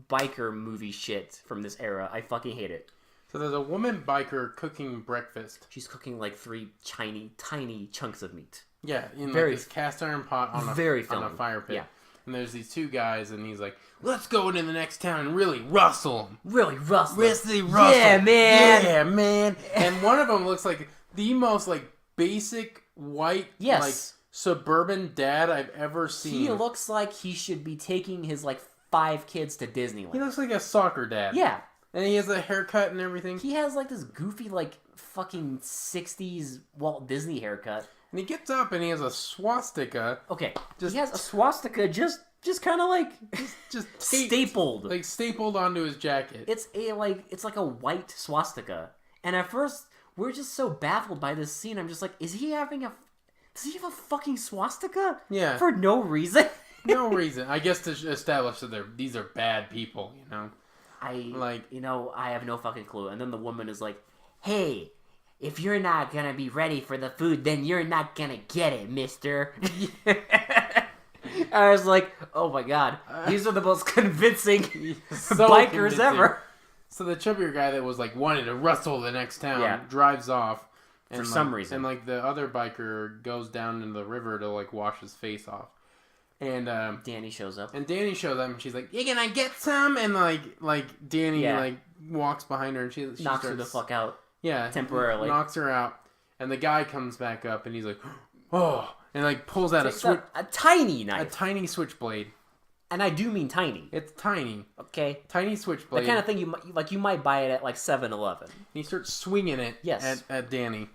biker movie shit from this era. I fucking hate it. So there's a woman biker cooking breakfast. She's cooking like 3 tiny chunks of meat. Yeah, in Very, like this cast iron pot on a fire pit. Yeah. And there's these 2 guys, and he's like, let's go into the next town and really rustle 'em. Really rustle. Really rustle. Yeah, man. Yeah, man. And one of them looks like the most like basic white like suburban dad I've ever seen. He looks like he should be taking his like 5 kids to Disneyland. He looks like a soccer dad. Yeah. And he has a haircut and everything. He has like this goofy like fucking 60s Walt Disney haircut. And he gets up and he has a swastika. Okay. He has a swastika just kind of like just stapled. Like stapled onto his jacket. It's like a white swastika. And at first we're just so baffled by this scene. I'm just like, does he have a fucking swastika? Yeah. For no reason? No reason. I guess to establish that these are bad people, you know? I have no fucking clue. And then the woman is like, hey, if you're not gonna be ready for the food, then you're not gonna get it, mister. I was like, oh my god, these are the most convincing bikers ever. So the chubbier guy that was like wanting to rustle the next town drives off. And for some reason. And like the other biker goes down into the river to like wash his face off. And Danny shows up. And Danny shows up and she's like, "You gonna get some?" And like Danny like walks behind her and she knocks her the fuck out. Yeah, temporarily knocks her out. And the guy comes back up and he's like, "Oh!" And like pulls out a tiny knife, a tiny switchblade. And I do mean tiny. It's tiny. Okay. Tiny switchblade. The kind of thing you might buy it at like 7-Eleven. He starts swinging it. At Danny.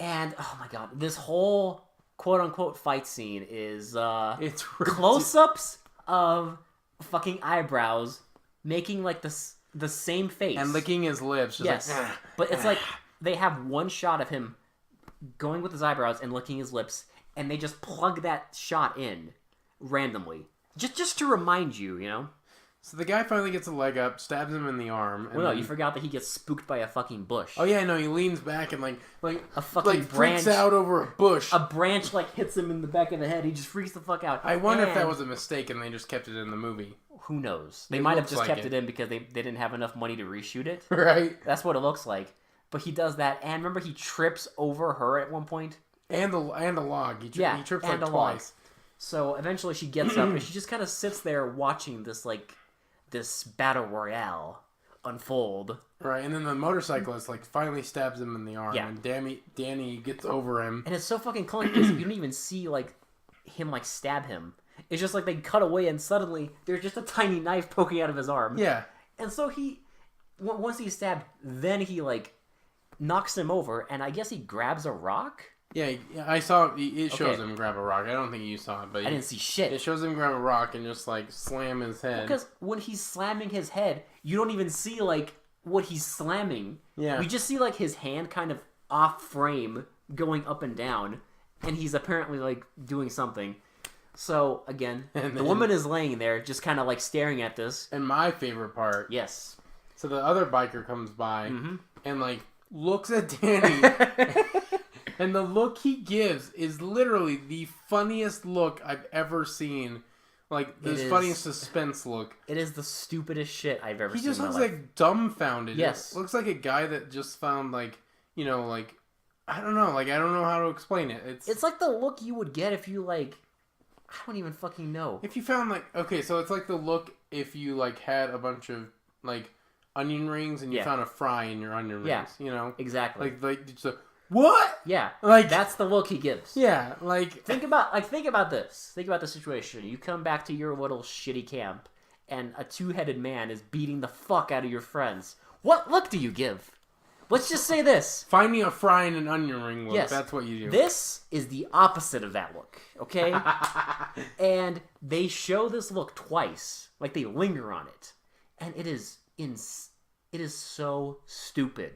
And oh my god, this whole quote-unquote fight scene is it's close-ups of fucking eyebrows making like the same face and licking his lips. Yes, like, but it's like they have one shot of him going with his eyebrows and licking his lips, and they just plug that shot in randomly, just to remind you, you know. So the guy finally gets a leg up, stabs him in the arm. And well, no, you forgot that he gets spooked by a fucking bush. Oh yeah, no, he leans back and like a fucking branch freaks out over a bush. A branch like hits him in the back of the head. He just freaks the fuck out. I wonder if that was a mistake and they just kept it in the movie. Who knows? They might have just kept it in because they didn't have enough money to reshoot it. Right. That's what it looks like. But he does that, and remember he trips over her at one point. And the log. He trips like twice. Log. So eventually she gets up and she just kind of sits there watching this battle royale unfold. Right, and then the motorcyclist finally stabs him in the arm, and Danny gets over him. And it's so fucking clunky because you don't even see him stab him. It's just like they cut away and suddenly there's just a tiny knife poking out of his arm. Yeah. And so once he's stabbed, then he knocks him over, and I guess he grabs a rock Yeah, I saw it shows Okay. him grab a rock. I don't think you saw it, but I didn't see shit. it shows him grab a rock and just like slam his head. Because when he's slamming his head, you don't even see like what he's slamming. Yeah. We just see like his hand kind of off frame going up and down, and he's apparently like doing something. So again, the woman is laying there, just kind of like staring at this. And my favorite part. Yes. So the other biker comes by and like looks at Danny, and the look he gives is literally the funniest look I've ever seen. Like the funniest suspense look. It is the stupidest shit I've ever seen. He just in my looks life. like dumbfounded. Yes. It looks like a guy that just found like like I don't know, like I don't know how to explain it. It's like the look you would get if you like. I don't even fucking know. If you found like okay, so it's like the look if you like had a bunch of like onion rings and you found a fry in your onion rings. Yeah, exactly. Like just a, what? Yeah, like that's the look he gives. Yeah, like think about this. Think about the situation. You come back to your little shitty camp, and a two-headed man is beating the fuck out of your friends. What look do you give? Let's just say this. Find me a fry and an onion ring look. Yes. That's what you do. This is the opposite of that look, okay? And they show this look twice. Like, they linger on it. And it is so stupid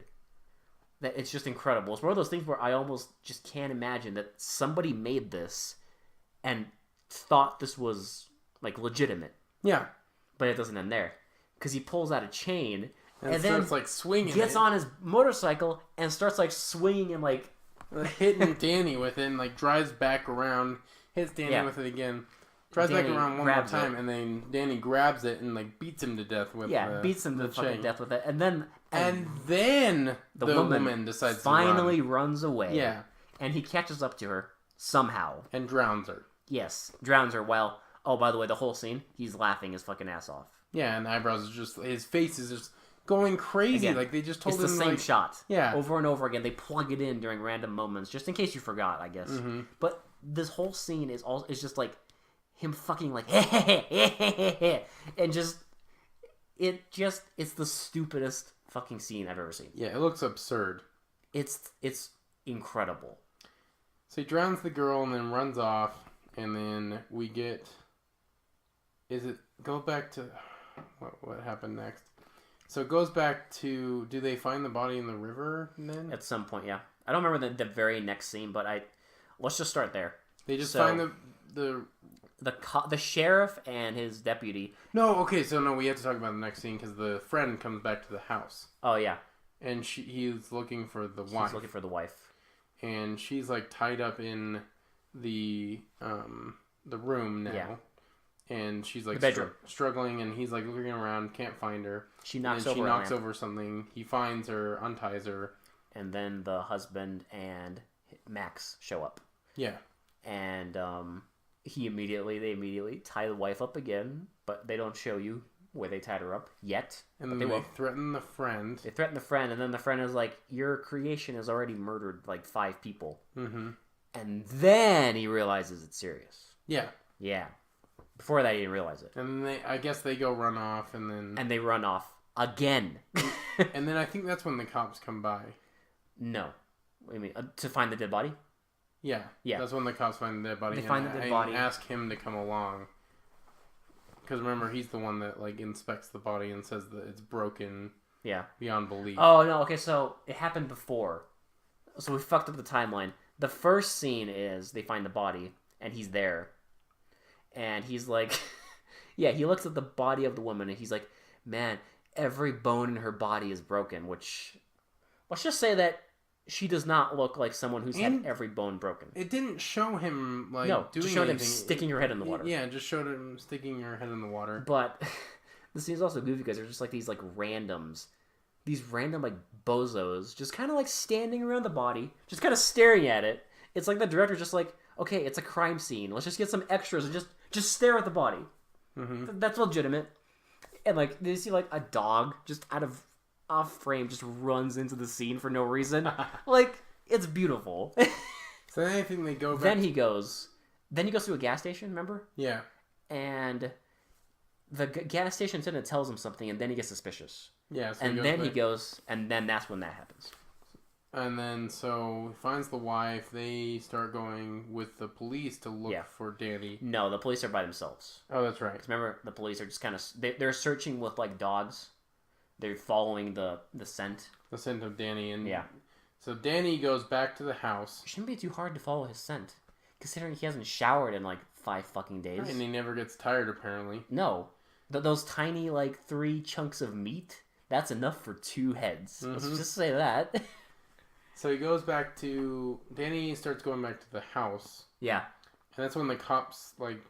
that it's just incredible. It's one of those things where I almost just can't imagine that somebody made this and thought this was, like, legitimate. Yeah. But it doesn't end there. Because he pulls out a chain... And then starts like swinging. Gets on his motorcycle and starts like swinging and like hitting Danny with it. And, like drives back around, hits Danny with it again, drives back around one more time, and then Danny grabs it and like beats him to death with beats him to fucking death with it, and then the woman decides finally to runs away. Yeah, and he catches up to her somehow and drowns her. Yes, drowns her. While by the way, the whole scene he's laughing his fucking ass off. Yeah, and the eyebrows are just his face is just going crazy. Again, like they just told him it's the same shot. Yeah, over and over again. They plug it in during random moments, just in case you forgot, I guess. Mm-hmm. But this whole scene is just like him fucking like and it's the stupidest fucking scene I've ever seen. Yeah, it looks absurd. It's incredible. So he drowns the girl and then runs off, and then we get. Go back to what happened next? So it goes back to, do they find the body in the river then? At some point, yeah. I don't remember the very next scene, but let's just start there. They just find the sheriff and his deputy. No, okay, so no, we have to talk about the next scene because the friend comes back to the house. Oh, yeah. And he's looking for the wife. He's looking for the wife. And she's like tied up in the room now. Yeah. And she's like struggling, and he's like looking around, can't find her. She knocks over something. He finds her, unties her, and then the husband and Max show up. Yeah, and they immediately tie the wife up again, but they don't show you where they tied her up yet. And then they threaten the friend. They threaten the friend, and then the friend is like, "Your creation has already murdered like 5 people." Mm-hmm. And then he realizes it's serious. Yeah. Yeah. Before that, he didn't realize it. And then I guess they go run off, and then... And they run off again. And then I think that's when the cops come by. No. What do you mean? To find the dead body? Yeah. Yeah. That's when the cops find the dead body. They find the dead body. And ask him to come along. Because remember, he's the one that like inspects the body and says that it's broken beyond belief. Oh, no. Okay, so it happened before. So we fucked up the timeline. The first scene is they find the body, and he's there. And he's like, he looks at the body of the woman, and he's like, man, every bone in her body is broken, which, let's just say that she does not look like someone who's had every bone broken. It didn't show him, like, doing just showed anything. Him sticking her head in the water. Yeah, just showed him sticking her head in the water. But the scene's also goofy because there's just, like, these random, like, bozos just kind of, like, standing around the body, just kind of staring at it. It's like the director's just like, okay, it's a crime scene. Let's just get some extras and just stare at the body. Mm-hmm. That's legitimate. And like, they see like a dog just off frame just runs into the scene for no reason. Like, it's beautiful. So then I think they go back. Then he goes to a gas station, remember? Yeah. And the gas station attendant tells him something, and then he gets suspicious. Yeah. So and then he goes, and then that's when that happens. And then so he finds the wife. They start going with the police to look for Danny. No, the police are by themselves. Oh, that's right. 'Cause remember, the police are just kind of they're searching with like dogs. They're following the scent. The scent of Danny, and yeah. So Danny goes back to the house. It shouldn't be too hard to follow his scent, considering he hasn't showered in like 5 fucking days. Right, and he never gets tired, apparently. No, those tiny like 3 chunks of meat. That's enough for 2 heads. Let's just say that. So he goes back to... Danny starts going back to the house. Yeah. And that's when the cops, like,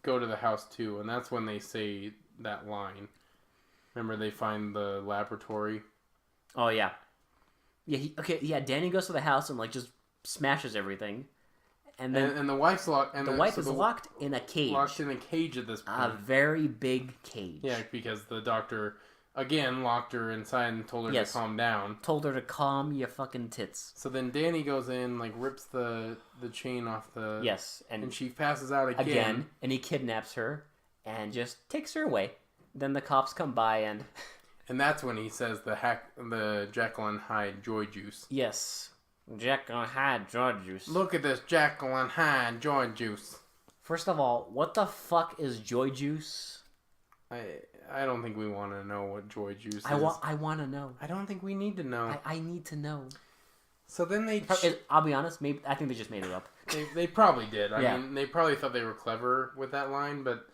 go to the house, too. And that's when they say that line. Remember, they find the laboratory? Oh, yeah. Yeah, Danny goes to the house and, like, just smashes everything. And then... And the wife's locked... The wife is locked in a cage. Locked in a cage at this point. A very big cage. Yeah, because the doctor... Again, locked her inside and told her to calm down. Told her to calm your fucking tits. So then Danny goes in, like, rips the chain off the... Yes. And she passes out again. And he kidnaps her and just takes her away. Then the cops come by and... And that's when he says the Jekyll and Hyde joy juice. Yes. Jekyll and Hyde joy juice. Look at this Jekyll and Hyde joy juice. First of all, what the fuck is joy juice? I don't think we want to know what joy juice is. I want to know. I don't think we need to know. I need to know. So then they... I'll be honest, I think they just made it up. They probably did. I mean, they probably thought they were clever with that line, but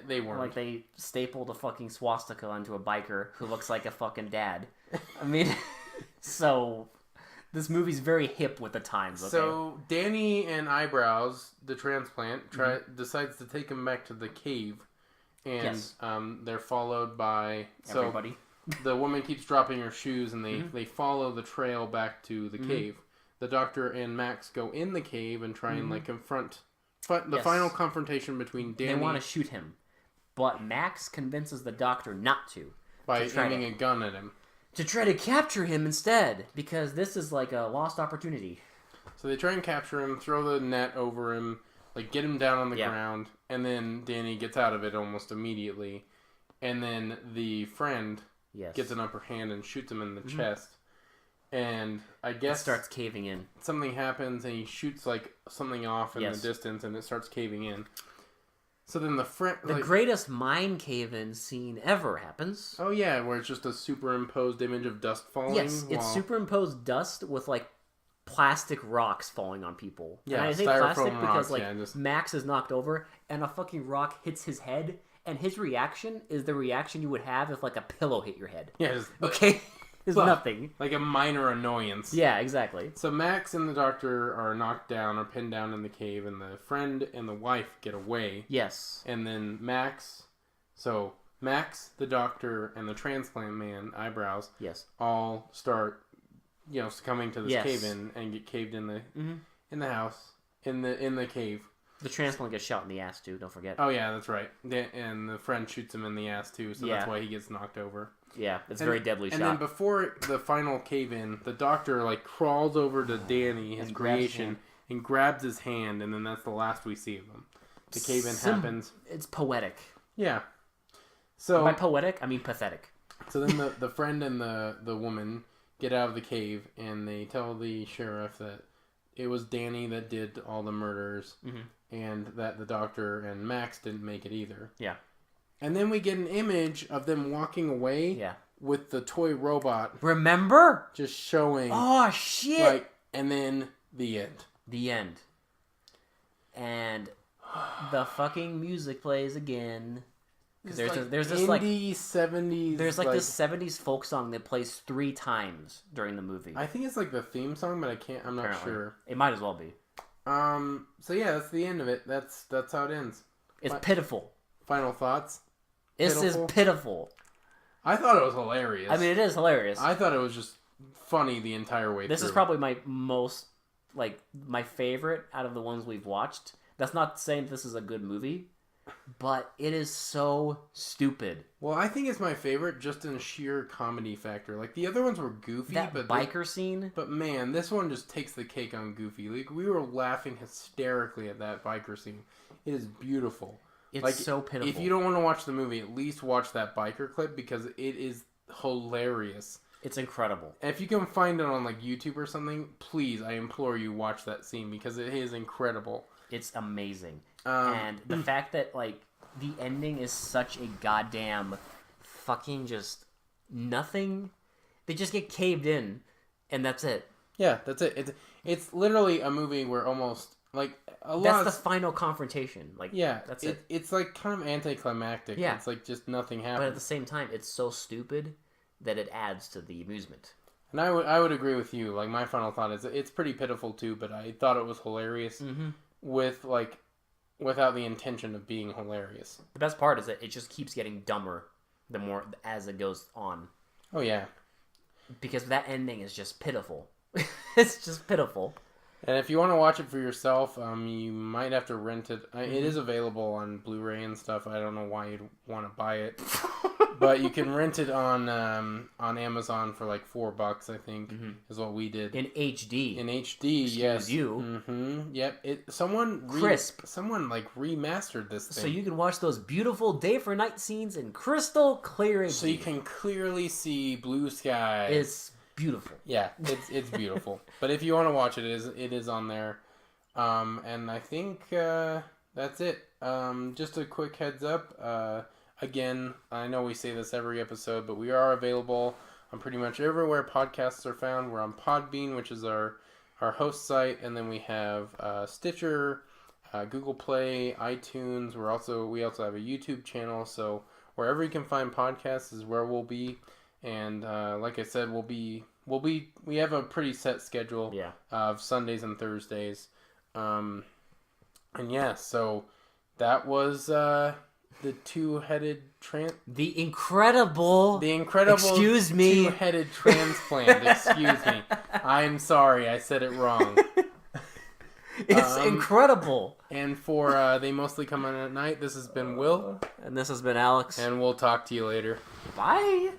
they weren't. Like they stapled a fucking swastika onto a biker who looks like a fucking dad. I mean, so... This movie's very hip with the times, okay? So, Danny and Eyebrows, the transplant, decides to take him back to the cave. And they're followed by... Everybody. So the woman keeps dropping her shoes, and they follow the trail back to the cave. The doctor and Max go in the cave and try and like confront... the final confrontation between Danny... They want to shoot him. But Max convinces the doctor not to. By aiming a gun at him. To try to capture him instead. Because this is like a lost opportunity. So they try and capture him, throw the net over him... Like, get him down on the ground, and then Danny gets out of it almost immediately. And then the friend gets an upper hand and shoots him in the chest. And I guess... It starts caving in. Something happens, and he shoots, like, something off in the distance, and it starts caving in. So then the friend... The greatest mine cave-in scene ever happens. Oh, yeah, where it's just a superimposed image of dust falling. Yes, it's superimposed dust with, like, plastic rocks falling on people. Yeah, and I say plastic because rocks, Max is knocked over and a fucking rock hits his head, and his reaction is the reaction you would have if like a pillow hit your head. Yeah, it's nothing. Like a minor annoyance. Yeah, exactly. So Max and the doctor are knocked down or pinned down in the cave, and the friend and the wife get away. Yes. And then Max, the doctor, and the transplant man, Eyebrows, all start succumbing to this cave-in and get caved in the house, in the cave. The transplant gets shot in the ass too, don't forget. Oh yeah, that's right. And the friend shoots him in the ass too, so that's why he gets knocked over. Yeah, it's a very deadly shot. And then before the final cave-in, the doctor like crawls over to Danny, his creation, and grabs his hand, and then that's the last we see of him. The cave-in happens. It's poetic. Yeah. So by poetic, I mean pathetic. So then the friend and the woman get out of the cave, and they tell the sheriff that it was Danny that did all the murders, and that the doctor and Max didn't make it either. Yeah. And then we get an image of them walking away with the toy robot. Remember? Just showing. Oh, shit! And then the end. The end. And the fucking music plays again. Because there's this indie 70s. There's like this 70s folk song that plays 3 times during the movie. I think it's like the theme song, but I'm not sure. It might as well be. So yeah, that's the end of it. That's how it ends. It's pitiful. Final thoughts? This is pitiful. I thought it was hilarious. I mean, it is hilarious. I thought it was just funny the entire way through. This is probably my most, my favorite out of the ones we've watched. That's not saying this is a good movie. But it is so stupid. Well, I think it's my favorite just in sheer comedy factor. Like, the other ones were goofy. That biker scene? But man, this one just takes the cake on goofy. Like, we were laughing hysterically at that biker scene. It is beautiful. It's so pitiful. If you don't want to watch the movie, at least watch that biker clip because it is hilarious. It's incredible. If you can find it on like YouTube or something, please, I implore you, watch that scene because it is incredible. It's amazing. And the fact that like the ending is such a goddamn fucking just nothing. They just get caved in, and that's it. Yeah, that's it. It's literally a movie where almost like that's the final confrontation. Like that's it. It's like kind of anticlimactic. Yeah, it's like just nothing happens. But at the same time, it's so stupid that it adds to the amusement. And I would agree with you. Like my final thought is it's pretty pitiful too, but I thought it was hilarious with like without the intention of being hilarious. The best part is that it just keeps getting dumber the more as it goes on. Oh yeah, because that ending is just pitiful. It's just pitiful. And if you want to watch it for yourself, you might have to rent it. It is available on Blu-ray and stuff. I don't know why you'd want to buy it, but you can rent it on Amazon for like $4. I think is what we did in HD. In HD, yes. You. Yep. Someone like remastered this thing, so you can watch those beautiful day for night scenes in crystal clear HD. So you can clearly see blue sky. It's beautiful. Yeah, it's beautiful. But if you want to watch it, it is on there. And I think that's it. Just a quick heads up. Again, I know we say this every episode, but we are available on pretty much everywhere podcasts are found. We're on Podbean, which is our host site, and then we have Stitcher, Google Play, iTunes. We also have a YouTube channel. So wherever you can find podcasts is where we'll be. And like I said, we have a pretty set schedule of Sundays and Thursdays. And yeah, so that was the two-headed the incredible excuse me two-headed transplant. Excuse me. I'm sorry, I said it wrong. It's incredible. And for They Mostly Come On at Night, this has been Will. And this has been Alex. And we'll talk to you later. Bye.